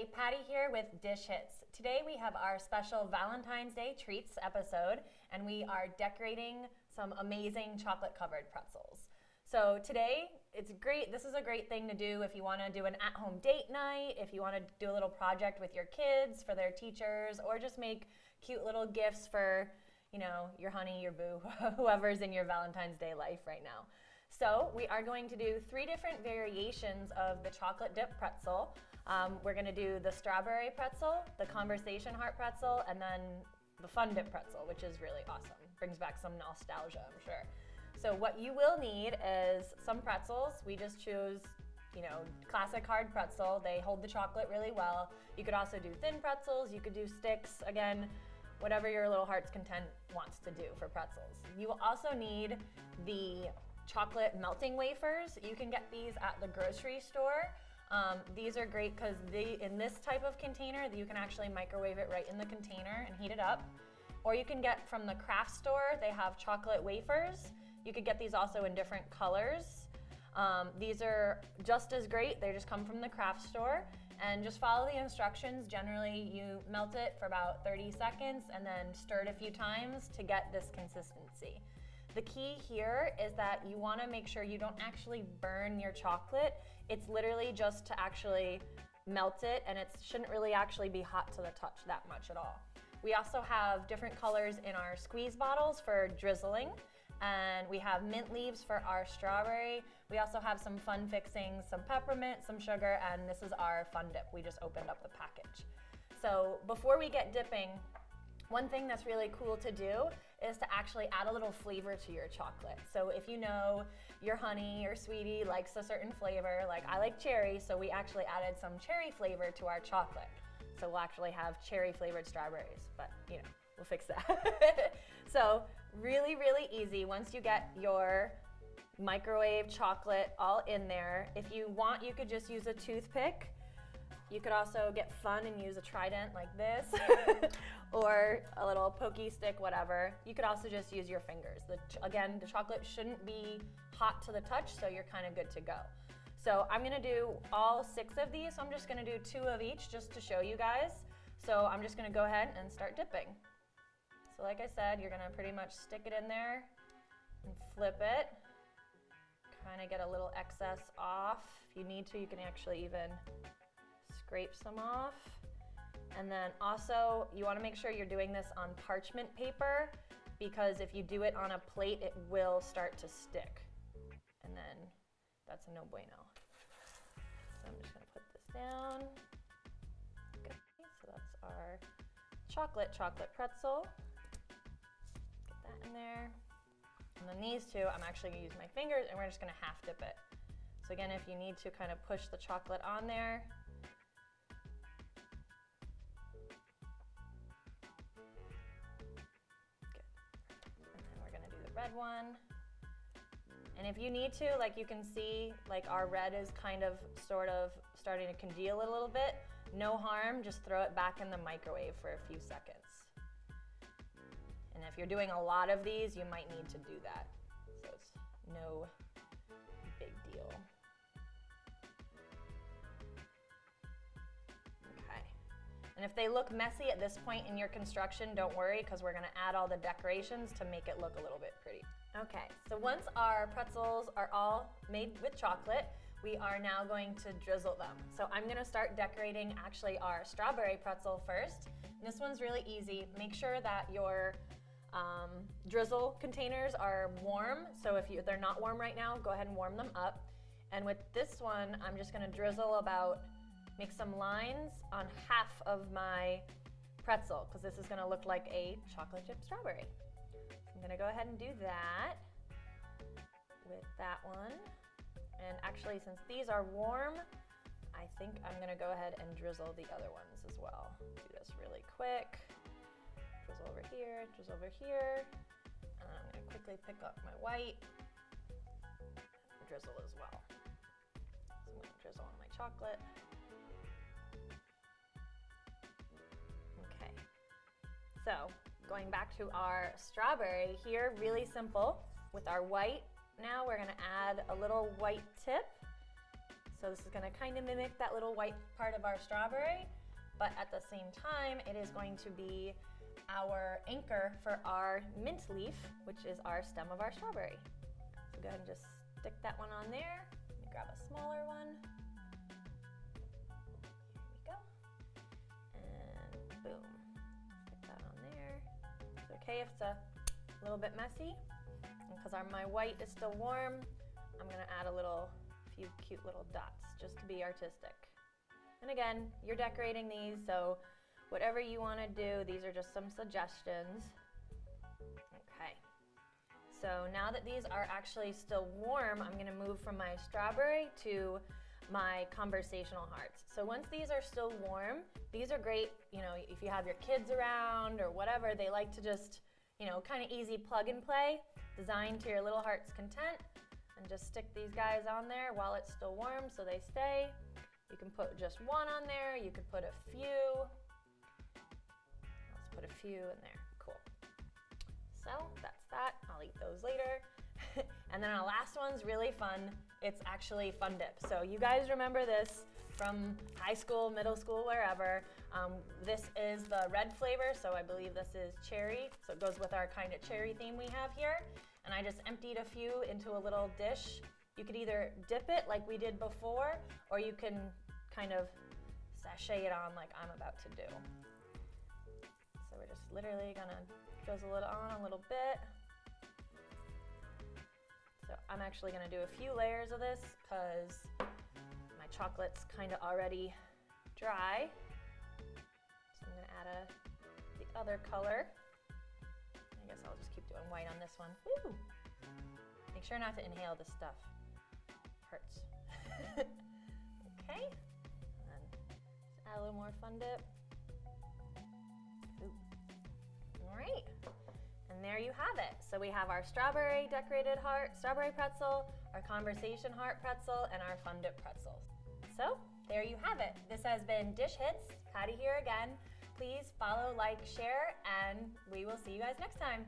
Hey, Patty here with Dish Hits. Today we have our special Valentine's Day treats episode, and we are decorating some amazing chocolate covered pretzels. So today it's great. This is a great thing to do if you want to do an at-home date night, if you want to do a little project with your kids for their teachers, or just make cute little gifts for, your honey, your boo, whoever's in your Valentine's Day life right now. So we are going to do 3 different variations of the chocolate dip pretzel. We're going to do the strawberry pretzel, the conversation heart pretzel, and then the fun dip pretzel, which is really awesome. Brings back some nostalgia, I'm sure. So what you will need is some pretzels. We just choose, classic hard pretzel. They hold the chocolate really well. You could also do thin pretzels. You could do sticks. Again, whatever your little heart's content wants to do for pretzels. You will also need the chocolate melting wafers. You can get these at the grocery store. These are great because in this type of container, you can actually microwave it right in the container and heat it up. Or you can get from the craft store, they have chocolate wafers. You could get these also in different colors. These are just as great. They just come from the craft store. And just follow the instructions. Generally, you melt it for about 30 seconds and then stir it a few times to get this consistency. The key here is that you want to make sure you don't actually burn your chocolate. It's literally just to actually melt it, and it shouldn't really actually be hot to the touch that much at all. We also have different colors in our squeeze bottles for drizzling, and we have mint leaves for our strawberry. We also have some fun fixings, some peppermint, some sugar, and this is our fun dip. We just opened up the package. So before we get dipping, one thing that's really cool to do is to actually add a little flavor to your chocolate. So if you know your honey or sweetie likes a certain flavor, like I like cherry, so we actually added some cherry flavor to our chocolate. So we'll actually have cherry flavored strawberries, but we'll fix that. So really, really easy. Once you get your microwave chocolate all in there, if you want, you could just use a toothpick. You could also get fun and use a trident like this, or a little pokey stick, whatever. You could also just use your fingers. Again, the chocolate shouldn't be hot to the touch, so you're kind of good to go. So I'm gonna do all 6 of these. So I'm just gonna do 2 of each just to show you guys. So I'm just gonna go ahead and start dipping. So like I said, you're gonna pretty much stick it in there and flip it. Kind of get a little excess off. If you need to, you can actually even scrape some off. And then also you want to make sure you're doing this on parchment paper, because if you do it on a plate, it will start to stick. And then that's a no bueno. So I'm just going to put this down. Okay, so that's our chocolate pretzel. Get that in there. And then these 2, I'm actually going to use my fingers, and we're just going to half dip it. So again, if you need to kind of push the chocolate on there, red one. And if you need to, like you can see, like our red is kind of sort of starting to congeal a little bit. No harm, just throw it back in the microwave for a few seconds. And if you're doing a lot of these, you might need to do that. So it's no big deal. Okay. And if they look messy at this point in your construction, don't worry, because we're going to add all the decorations to make it look a little bit pretty. Okay, so once our pretzels are all made with chocolate, we are now going to drizzle them. So I'm going to start decorating actually our strawberry pretzel first. And this one's really easy. Make sure that your drizzle containers are warm. So if they're not warm right now, go ahead and warm them up. And with this one, I'm just going to drizzle make some lines on half of my pretzel, because this is going to look like a chocolate chip strawberry. So I'm going to go ahead and do that with that one. And actually, since these are warm, I think I'm going to go ahead and drizzle the other ones as well. Do this really quick. Drizzle over here, drizzle over here. And I'm going to quickly pick up my white and drizzle as well. So I'm going to drizzle on my chocolate. Okay, so going back to our strawberry here, really simple. With our white, now we're going to add a little white tip. So this is gonna kind of mimic that little white part of our strawberry, but at the same time, it is going to be our anchor for our mint leaf, which is our stem of our strawberry. So go ahead and just stick that one on there. Let me grab a smaller one. Here we go. And boom. Stick that on there. It's okay if it's a little bit messy. Because my white is still warm, I'm gonna add few cute little dots just to be artistic. And again, you're decorating these, so whatever you want to do, these are just some suggestions. Okay, so now that these are actually still warm, I'm gonna move from my strawberry to my conversational hearts. So once these are still warm, these are great, if you have your kids around or whatever, they like to just, kind of easy plug and play, designed to your little heart's content, and just stick these guys on there while it's still warm so they stay. You can put just one on there, you could put a few. Let's put a few in there, cool. So that's that, I'll eat those later. And then our last one's really fun. It's actually Fun Dip. So you guys remember this from high school, middle school, wherever. This is the red flavor, so I believe this is cherry. So it goes with our kind of cherry theme we have here. And I just emptied a few into a little dish. You could either dip it like we did before, or you can kind of sachet it on like I'm about to do. So we're just literally gonna drizzle it on a little bit. So I'm actually gonna do a few layers of this because my chocolate's kind of already dry. So I'm gonna add the other color. I guess I'll just keep doing white on this one. Woo! Make sure not to inhale this stuff. Hurts. Okay. And then just add a little more Fun Dip. Ooh. All right. And there you have it. So we have our strawberry decorated heart, strawberry pretzel, our conversation heart pretzel, and our Fun Dip pretzels. So there you have it. This has been Dish Hits. Patty here again. Please follow, like, share, and we will see you guys next time.